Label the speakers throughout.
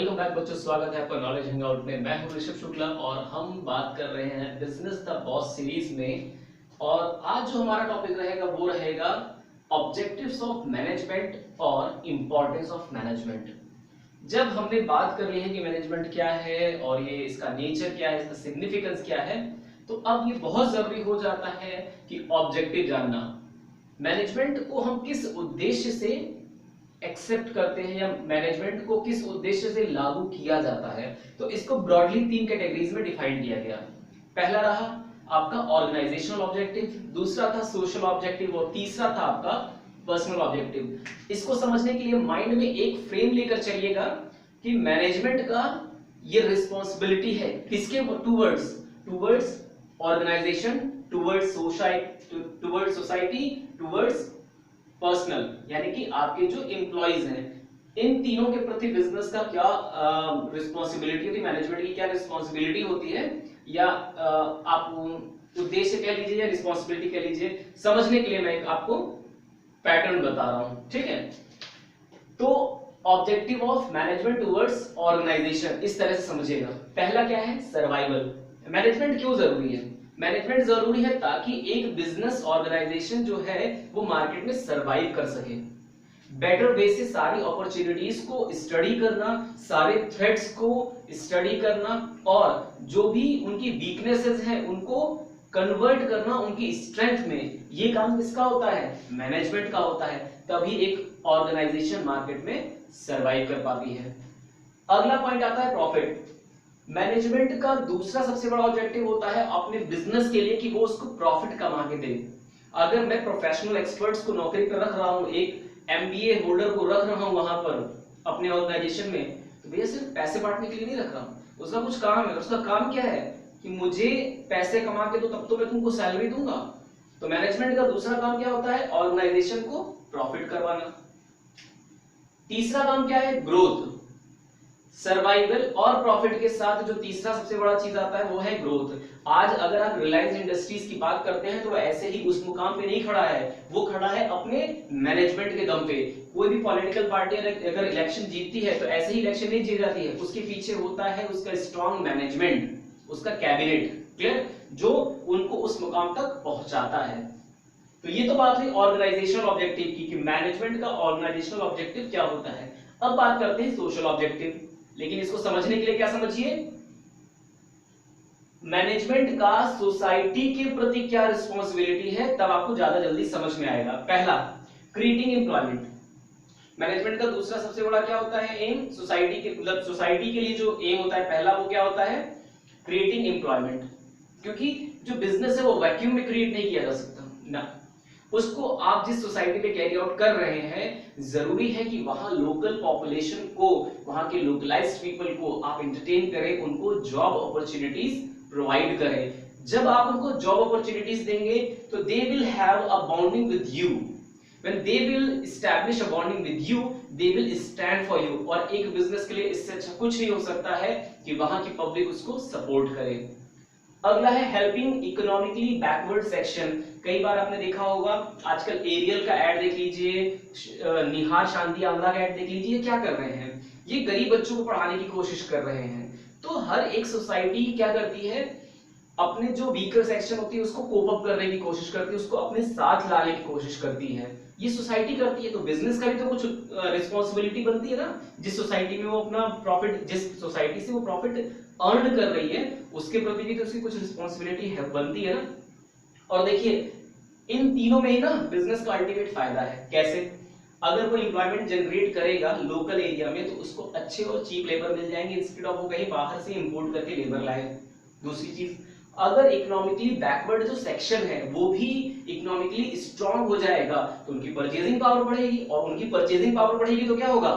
Speaker 1: Welcome back बच्चों, स्वागत है आपका नॉलेज हैंगआउट में। मैं हूं ऋषभ शुक्ला और हम बात कर रहे हैं बिजनेस द बॉस सीरीज में। और आज जो हमारा टॉपिक रहेगा वो रहेगा ऑब्जेक्टिव्स ऑफ मैनेजमेंट और इंपॉर्टेंस ऑफ मैनेजमेंट। जब हमने बात कर ली है कि मैनेजमेंट क्या है और ये इसका नेचर क्या है, इसका सिग्निफिकेंस क्या है, तो अब ये बहुत जरूरी हो जाता है कि ऑब्जेक्टिव जानना। मैनेजमेंट को हम किस उद्देश्य से एक्सेप्ट करते हैं या मैनेजमेंट को किस उद्देश्य से लागू किया जाता है, तो इसको ब्रॉडली तीन कैटेगरीज में डिफाइन किया गया। पहला रहा आपका ऑर्गेनाइजेशनल ऑब्जेक्टिव, दूसरा था सोशल ऑब्जेक्टिव और तीसरा था आपका पर्सनल ऑब्जेक्टिव। इसको समझने के लिए माइंड में एक फ्रेम लेकर चलिएगा कि मैनेजमेंट का ये रिस्पॉन्सिबिलिटी है किसके towards, towards organisation, towards society, towards personal, यानी कि आपके जो एम्प्लॉइज हैं, इन तीनों के प्रति बिजनेस का क्या रिस्पॉन्सिबिलिटी होती है, मैनेजमेंट की क्या रिस्पॉन्सिबिलिटी होती है, या आप उद्देश्य कह लीजिए या रिस्पॉन्सिबिलिटी कह लीजिए। समझने के लिए मैं एक आपको पैटर्न बता रहा हूं, ठीक है। तो objective of management towards organisation इस तरह से समझिएगा। पहला क्या है, सर्वाइवल। मैनेजमेंट क्यों जरूरी है? मैनेजमेंट जरूरी है ताकि एक बिजनेस ऑर्गेनाइजेशन जो है वो मार्केट में सरवाइव कर सके, बेटर वे से सारी अपॉर्चुनिटीज को स्टडी करना, सारे थ्रेट्स को स्टडी करना और जो भी उनकी वीकनेसेस हैं उनको कन्वर्ट करना उनकी स्ट्रेंथ में। ये काम किसका होता है? मैनेजमेंट का होता है। तभी एक ऑर्गेनाइजेशन मार्केट में सरवाइव कर पाती है। अगला पॉइंट आता है प्रॉफिट। मैनेजमेंट का दूसरा सबसे बड़ा ऑब्जेक्टिव होता है अपने बिजनेस के लिए कि वो उसको प्रॉफिट कमा के दे। अगर मैं प्रोफेशनल एक्सपर्ट्स को नौकरी पर रख रहा हूं, एक एमबीए होल्डर को रख रहा हूं वहां पर अपने ऑर्गेनाइजेशन में, तो भैया सिर्फ पैसे बांटने के लिए नहीं रख रहा हूं। उसका कुछ काम है। उसका काम क्या है कि मुझे पैसे कमा के दो, तब तो मैं तुमको सैलरी दूंगा। तो मैनेजमेंट का दूसरा काम क्या होता है? ऑर्गेनाइजेशन को प्रॉफिट करवाना। तीसरा काम क्या है? ग्रोथ। सर्वाइवल और प्रॉफिट के साथ जो तीसरा सबसे बड़ा चीज आता है वो है ग्रोथ। आज अगर आप रिलायंस इंडस्ट्रीज की बात करते हैं तो वो ऐसे ही उस मुकाम पे नहीं खड़ा है, वो खड़ा है अपने मैनेजमेंट के दम पे। कोई भी पॉलिटिकल पार्टी अगर इलेक्शन जीतती है तो ऐसे ही इलेक्शन नहीं जीत जाती है, उसके पीछे होता है उसका स्ट्रॉन्ग मैनेजमेंट, उसका कैबिनेट, क्लियर, जो उनको उस मुकाम तक पहुंचाता है। तो ये तो बात हुई ऑर्गेनाइजेशनल ऑब्जेक्टिव की कि मैनेजमेंट का ऑर्गेनाइजेशनल ऑब्जेक्टिव क्या होता है। अब बात करते हैं सोशल ऑब्जेक्टिव। लेकिन इसको समझने के लिए क्या समझिए, मैनेजमेंट का सोसाइटी के प्रति क्या रिस्पॉन्सिबिलिटी है, तब आपको ज्यादा जल्दी समझ में आएगा। पहला, क्रिएटिंग एम्प्लॉयमेंट। मैनेजमेंट का दूसरा सबसे बड़ा क्या होता है? एम। सोसाइटी के मतलब सोसाइटी के लिए जो एम होता है पहला, वो क्या होता है? Creating employment. क्योंकि जो बिजनेस है वो वैक्यूम में क्रिएट नहीं किया जा सकता ना, उसको आप जिस सोसाइटी में कैरी आउट कर रहे हैं, जरूरी है कि वहां लोकल पॉपुलेशन को, वहां के लोकलाइज्ड पीपल को आप एंटरटेन करें, उनको जॉब अपॉर्चुनिटीज प्रोवाइड करें। जब आप उनको जॉब अपॉर्चुनिटीज देंगे तो they will have a bonding with you. When they will establish a bonding with you, they will stand for you. और एक बिजनेस के लिए इससे अच्छा कुछ नहीं हो सकता है कि वहां की पब्लिक उसको सपोर्ट करे। अगला है हेल्पिंग इकोनॉमिकली बैकवर्ड सेक्शन। कई बार आपने देखा होगा, आजकल एरियल का ऐड देख लीजिए, निहार शांति आंवला का ऐड देख लीजिए, क्या कर रहे हैं? ये गरीब बच्चों को पढ़ाने की कोशिश कर रहे हैं। तो हर एक सोसाइटी क्या करती है, अपने जो वीकर सेक्शन होती है उसको कोप अप करने की कोशिश करती है, उसको अपने साथ लाने की कोशिश करती है। ये सोसाइटी करती है, तो बिजनेस का भी तो कुछ रिस्पॉन्सिबिलिटी बनती है ना। जिस सोसाइटी में वो अपना प्रॉफिट, जिस सोसाइटी से वो प्रॉफिट अर्न कर रही है, उसके प्रति भी तो उसकी कुछ रिस्पॉन्सिबिलिटी है, बनती है ना। और देखिए, इन तीनों में ही ना बिजनेस का अल्टीमेट फायदा है। कैसे? अगर वो एम्प्लॉयमेंट जनरेट करेगा लोकल एरिया में तो उसको अच्छे और चीप लेबर मिल जाएंगे, इंस्टेड ऑफ वो कहीं बाहर से इंपोर्ट करके लेबर लाए। दूसरी चीज, अगर इकोनॉमिकली बैकवर्ड जो सेक्शन है वो भी इकोनॉमिकली स्ट्रांग हो जाएगा तो उनकी परचेजिंग पावर बढ़ेगी, और उनकी परचेजिंग पावर बढ़ेगी तो क्या होगा?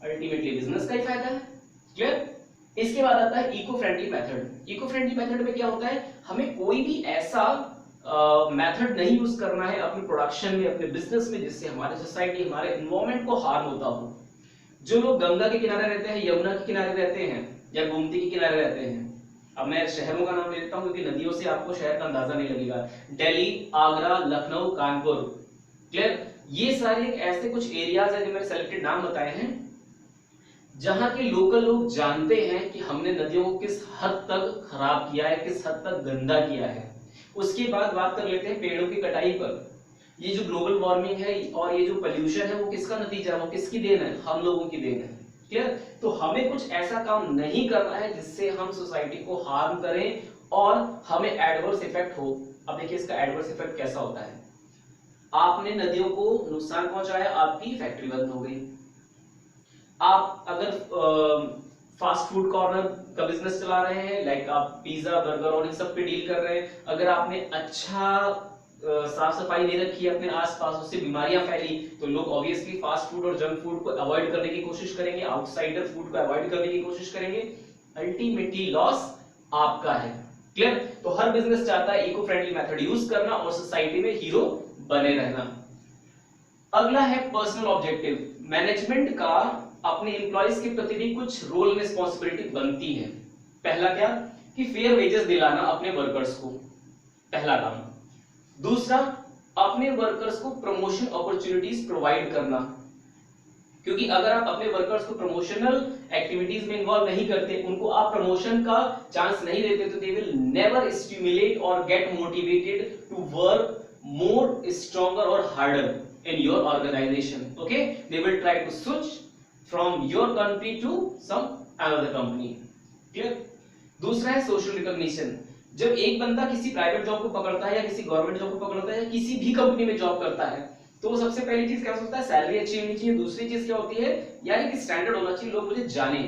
Speaker 1: अल्टीमेटली बिजनेस का ही फायदा है। क्लियर? इसके बाद आता है eco friendly method. Eco friendly method में क्या होता है, हमें कोई भी ऐसा मेथड नहीं यूज करना है अपने प्रोडक्शन में, अपने बिजनेस में, जिससे हमारे सोसाइटी, हमारे एनवायरमेंट को हार्म होता हो। जो लोग गंगा के किनारे रहते हैं, यमुना के किनारे रहते हैं या गोमती के किनारे रहते हैं, अब मैं शहरों का नाम ले लेता हूं क्योंकि नदियों से आपको शहर का अंदाजा नहीं लगेगा। दिल्ली, आगरा, लखनऊ, कानपुर, क्लियर, ये सारे ऐसे कुछ एरियाज है जो मैंने सेलेक्टेड नाम बताए हैं। जहां के लोकल लोग जानते हैं कि हमने नदियों को किस हद तक खराब किया है, किस हद तक गंदा किया है। उसके बाद बात कर लेते हैं पेड़ों की कटाई पर। ये जो ग्लोबल वार्मिंग है और ये जो पोल्यूशन है वो किसका नतीजा है, वो किसकी देन है, हम लोगों की देन है। क्लियर? तो हमें कुछ ऐसा काम नहीं करना है जिससे हम सोसाइटी को हार्म करें और हमें एडवर्स इफेक्ट हो। अब देखिए इसका एडवर्स इफेक्ट कैसा होता है। आपने नदियों को नुकसान पहुंचाया, आपकी फैक्ट्री बंद हो गई। आप अगर फास्ट फूड कॉर्नर का बिजनेस चला रहे हैं, लाइक आप पिज्जा बर्गर और इन सब पे डील कर रहे हैं, अगर आपने अच्छा साफ सफाई नहीं रखी है अपने आसपास, उससे बीमारियां फैली, तो लोग ऑब्वियसली फास्ट फूड और जंक फूड को अवॉइड करने की कोशिश करेंगे, आउटसाइडर फूड को अवॉइड करने की कोशिश करेंगे। अल्टीमेटली लॉस आपका है। क्लियर? तो हर बिजनेस चाहता है इको फ्रेंडली मेथड यूज करना और सोसाइटी में हीरो बने रहना। अगला है पर्सनल ऑब्जेक्टिव। मैनेजमेंट का अपने एम्प्लॉइज के प्रति भी कुछ रोल रिस्पॉन्सिबिलिटी बनती है। पहला क्या कि फेयर वेजेस दिलाना अपने वर्कर्स को, पहला काम। दूसरा, अपने वर्कर्स को प्रमोशन अपॉर्चुनिटीज प्रोवाइड करना, क्योंकि अगर आप अपने वर्कर्स को प्रमोशनल एक्टिविटीज में इन्वॉल्व नहीं करते, उनको आप प्रमोशन का चांस नहीं देते, तो दे विल नेवर स्टिमुलेट और get motivated to work more stronger or harder in your organization. Okay, they will try to switch from your company to some another company. Clear? दूसरा है social recognition. जब एक बंदा किसी private job को पकड़ता है या किसी गवर्नमेंट जॉब को पकड़ता है या किसी भी कंपनी में जॉब करता है, तो वो सबसे पहली चीज क्या सोचता है, सैलरी अच्छी होनी चाहिए। दूसरी चीज क्या होती है, यार एक स्टैंडर्ड होना चाहिए, लोग मुझे जाने,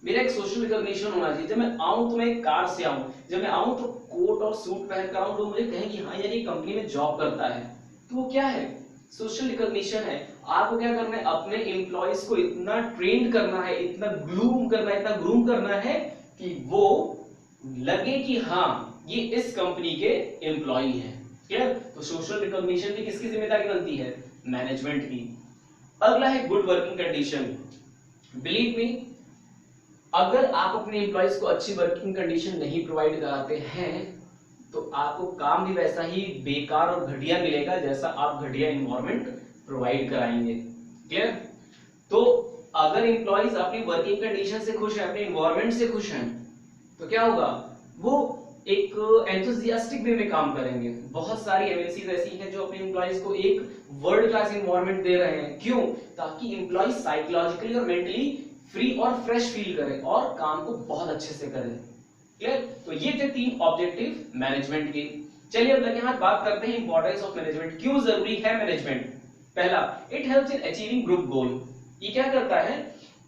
Speaker 1: मेरा एक सोशल रिकॉग्निशन होना चाहिए। जब मैं आऊं तो मैं एक कार से आऊं, जब मैं आऊं तो कोट और सूट पहन कर आऊं, लोग मुझे कहें कि हाँ यार ये कंपनी में जॉब करता है। तो वो क्या है, सोशल रिकॉग्निशन है। आपको क्या करना है, अपने एम्प्लॉइज को इतना ट्रेन करना है, इतना ग्लूम करना है, इतना ग्रूम करना है कि वो लगे कि हाँ ये इस कंपनी के एम्प्लॉय हैं। क्लियर? तो सोशल रिकॉग्निशन भी किसकी जिम्मेदारी बनती है, मैनेजमेंट की। अगला है good working condition. Believe me, अगर आप अपने एम्प्लॉइज को अच्छी वर्किंग कंडीशन नहीं प्रोवाइड कराते हैं तो आपको काम भी वैसा ही बेकार और घटिया मिलेगा जैसा आप घटिया एनवायरनमेंट प्रोवाइड कराएंगे। क्लियर? तो अगर एम्प्लॉइज अपनी वर्किंग कंडीशन से खुश है, अपने एनवायरनमेंट से खुश हैं, तो क्या होगा, वो एक एंथुसियास्टिक वे में काम करेंगे। बहुत सारी एमएनसीज ऐसी हैं जो अपने एम्प्लॉइज को एक वर्ल्ड क्लास एनवायरनमेंट दे रहे हैं। क्यों? ताकि एम्प्लॉइज साइकोलॉजिकली और मेंटली फ्री और फ्रेश फील करें और काम को बहुत अच्छे से करें। क्लियर? तो ये थे 3 ऑब्जेक्टिव मैनेजमेंट के। चलिए अब लगे हाथ बात करते हैं इंपॉर्टेंस ऑफ मैनेजमेंट। क्यों जरूरी है मैनेजमेंट? पहला, it helps in achieving group गोल। ये क्या करता है,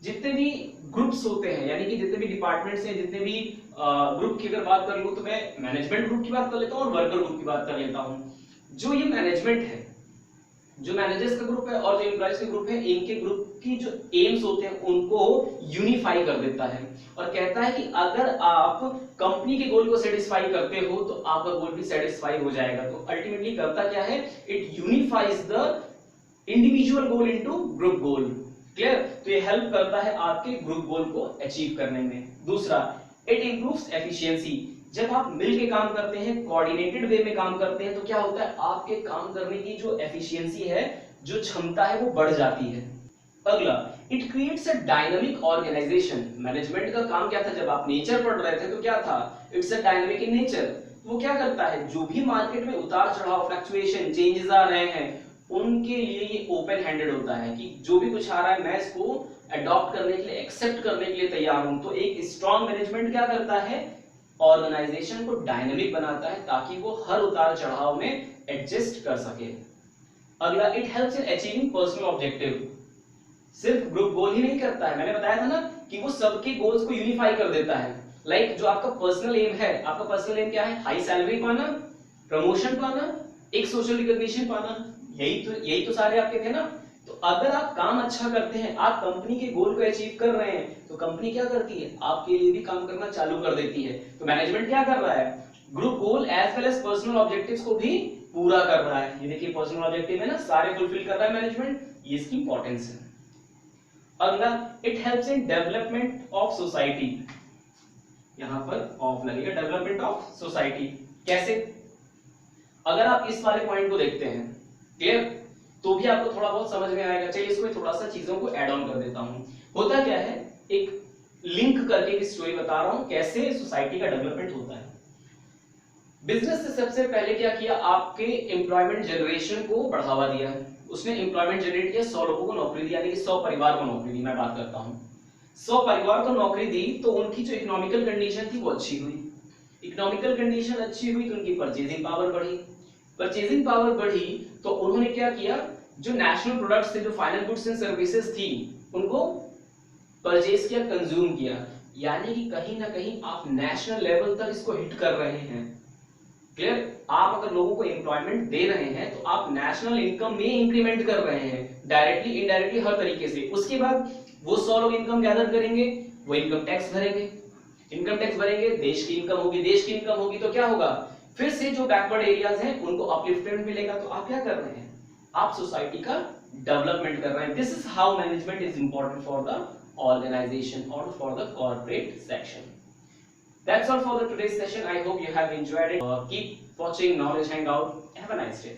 Speaker 1: जितने भी ग्रुप्स होते हैं, यानी कि जितने भी डिपार्टमेंट्स हैं, जितने भी ग्रुप की अगर बात कर लूं तो मैं मैनेजमेंट ग्रुप की बात कर लेता हूं और वर्कर ग्रुप की बात कर लेता हूं। जो ये मैनेजमेंट है, जो मैनेजर्स का ग्रुप है और जो एम्प्लॉइज का ग्रुप है, इनके ग्रुप की जो एम्स होते हैं उनको यूनिफाई कर देता है और कहता है कि अगर आप कंपनी के गोल को सेटिस्फाई करते हो तो आपका गोल भी सेटिस्फाई हो जाएगा। तो अल्टीमेटली करता क्या है, it unifies the individual goal into group goal. Clear? तो ये हेल्प करता है आपके ग्रुप गोल को अचीव करने में। दूसरा, इट इंप्रूव्स एफिशिएंसी। जब आप मिलके काम करते हैं, कोऑर्डिनेटेड वे में काम करते हैं, तो क्या होता है, आपके काम करने की जो एफिशिएंसी है, जो क्षमता है, वो बढ़ जाती है। अगला, it creates a dynamic organisation. Management का काम क्या था, जब आप नेचर पढ़ रहे थे तो क्या था, it's a dynamic in nature. वो क्या करता है, जो भी मार्केट में उतार चढ़ाव, फ्लक्चुएशन, चेंजेस आ रहे हैं, उनके लिए ये ओपन हैंडेड होता है कि जो भी कुछ आ रहा है मैं इसको अडॉप्ट करने के लिए, एक्सेप्ट करने के लिए तैयार हूं। तो एक स्ट्रॉन्ग मैनेजमेंट क्या करता है, ऑर्गेनाइजेशन को डायनामिक बनाता है ताकि वो हर उतार चढ़ाव में एडजस्ट कर सके। अगला, it helps in achieving personal objective. सिर्फ ग्रुप गोल ही नहीं करता है, मैंने बताया था ना कि वो सबके गोल्स को यूनिफाई कर देता है। लाइक जो आपका पर्सनल एम है, आपका पर्सनल एम क्या है, हाई सैलरी पाना, प्रमोशन पाना, एक सोशल रिकॉग्निशन पाना, यही तो सारे आपके थे ना। तो अगर आप काम अच्छा करते हैं, आप कंपनी के गोल को अचीव कर रहे हैं, तो कंपनी क्या करती है, आपके लिए भी काम करना चालू कर देती है। तो मैनेजमेंट क्या कर रहा है, group goal as well as personal objectives को भी पूरा कर रहा है। ये देखिए पर्सनल ऑब्जेक्टिव है ना, सारे फुलफिल कर रहा है मैनेजमेंट, ये इसकी इंपॉर्टेंस है। अगला, it helps in development of society. यहां पर ऑफ लगेगा, डेवलपमेंट ऑफ सोसाइटी। कैसे? अगर आप इस वाले पॉइंट को देखते हैं, क्लियर, तो भी आपको थोड़ा बहुत समझ में आएगा। चलिए इसमें थोड़ा सा चीजों को ऐड ऑन कर देता हूं। होता क्या है, एक लिंक करके एक स्टोरी बता रहा हूं कैसे सोसाइटी का डेवलपमेंट होता है। बिजनेस ने सबसे पहले क्या किया, आपके एम्प्लॉयमेंट जनरेशन को बढ़ावा दिया है। उसने एम्प्लॉयमेंट जनरेट किया, 100 लोगों को नौकरी दी, यानी कि 100 परिवार को नौकरी दी। मैं बात करता हूं 100 परिवार को नौकरी दी तो उनकी जो इकोनॉमिकल कंडीशन थी वो अच्छी हुई। इकोनॉमिकल कंडीशन अच्छी हुई तो उनकी परचेजिंग पावर बढ़ी। परचेजिंग पावर बढ़ी तो उन्होंने क्या किया, जो नेशनल प्रोडक्ट्स थे, जो फाइनल गुड्स एंड सर्विसेज थी, उनको परचेज किया, कंज्यूम किया। यानी कि कहीं ना कहीं आप नेशनल लेवल तक इसको हिट कर रहे हैं। क्लियर? आप अगर लोगों को एम्प्लॉयमेंट दे रहे हैं तो आप नेशनल इनकम में इंक्रीमेंट कर रहे हैं, डायरेक्टली इनडायरेक्टली हर तरीके से। उसके बाद वो 100 लोग इनकम गैदर करेंगे, वो इनकम टैक्स भरेंगे, इनकम टैक्स भरेंगे, देश की इनकम होगी, देश की इनकम होगी तो क्या होगा, फिर से जो बैकवर्ड एरियाज हैं उनको अपलिफ्टमेंट मिलेगा। तो आप क्या कर रहे हैं, आप सोसाइटी का डेवलपमेंट कर रहे हैं। This is how management is important for the organization or for the corporate section. That's all for the today's session. I hope you have enjoyed it. Keep watching Knowledge Hangout. Have a nice day.